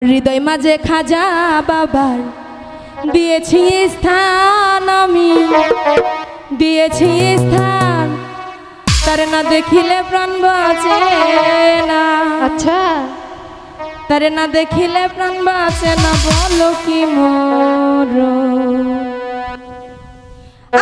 হৃদয় মাঝে খাজা বাবার দিয়েছি স্থান, আমি দিয়েছি স্থান, তারে না দেখিলে প্রাণ বাঁচে না। আচ্ছা, তারে না দেখিলে প্রাণ বাঁচে না, বলো কি মোর।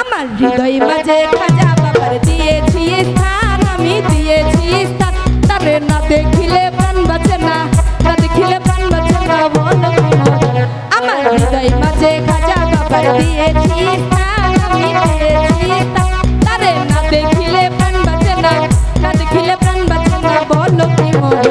আমার হৃদয় মাঝে খাজা বাবার দিয়েছি স্থান, আমি দিয়েছি স্থান, তারে না দেখিলে প্রাণ বাঁচে না, না দেখিলে প্রাণ বাঁচে না, বলো কি মোর। আমার হৃদয় মাঝে খাজা বাবার দিয়েছি স্থান, আমি দিয়েছি স্থান, তারে না দেখিলে প্রাণ বাঁচে না, না দেখিলে প্রাণ বাঁচে না, বলো কি মোর।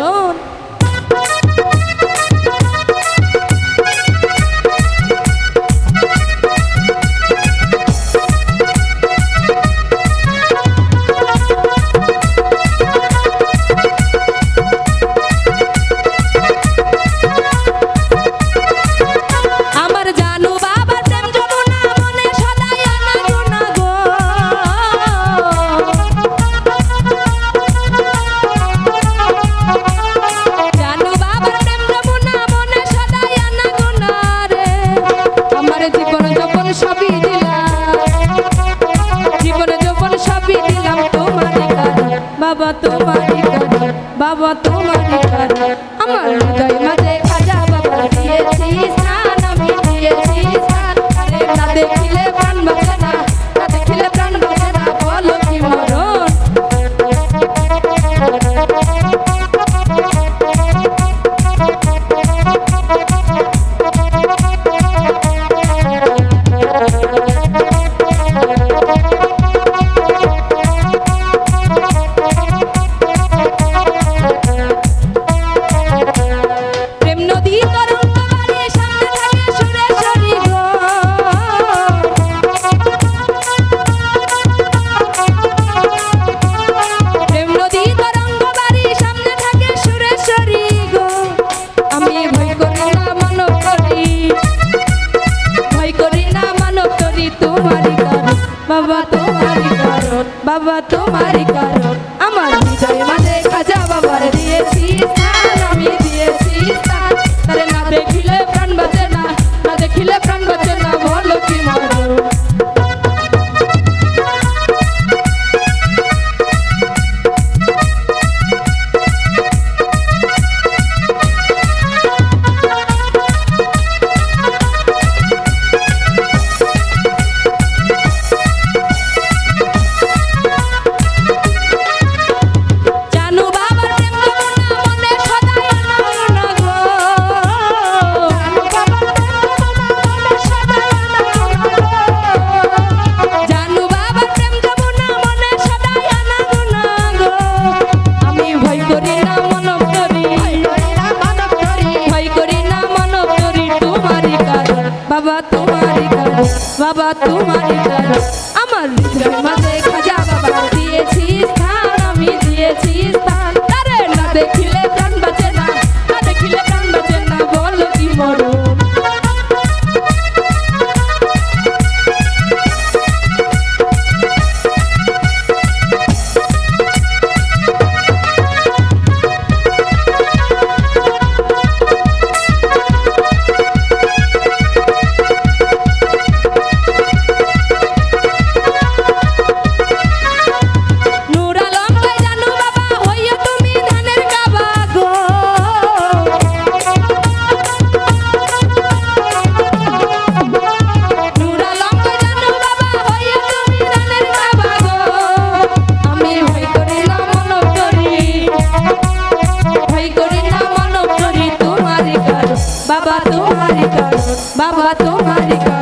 বাবা তোমারই কারণ, বাবা তোমারই কারণ, আমার হৃদয় মাঝে খাজা বাবা দিয়েছি স্থান, আমি দিয়েছি স্থান, তারে না দেখিলে প্রাণ বাঁচে না, না দেখিলে প্রাণ বাঁচে না, বলো কি মরণ। বাবা তোমারই কারণ, বাবা তোমারই কারণ, আমার হৃদয় মাঝে খাজা বাবার দিয়েছি স্থান, আমি দিয়েছি স্থান, তারে না দেখিলে প্রাণ বাঁচে না, না দেখিলে প্রাণ বাঁচে না, বলো কি মরণ। বাবা তোমারই কারণ, বাবা তোমারই কারণ, আমার হৃদয় মাঝে খাজা বাবা দিয়েছি স্থান, আমি দিয়েছি স্থান, তারে না দেখিলে প্রাণ বাঁচে না, না দেখিলে প্রাণ বাঁচে না, বলো কি মরণ। বাবা তোমারই কারণ, বাবা তোমারই কারণ।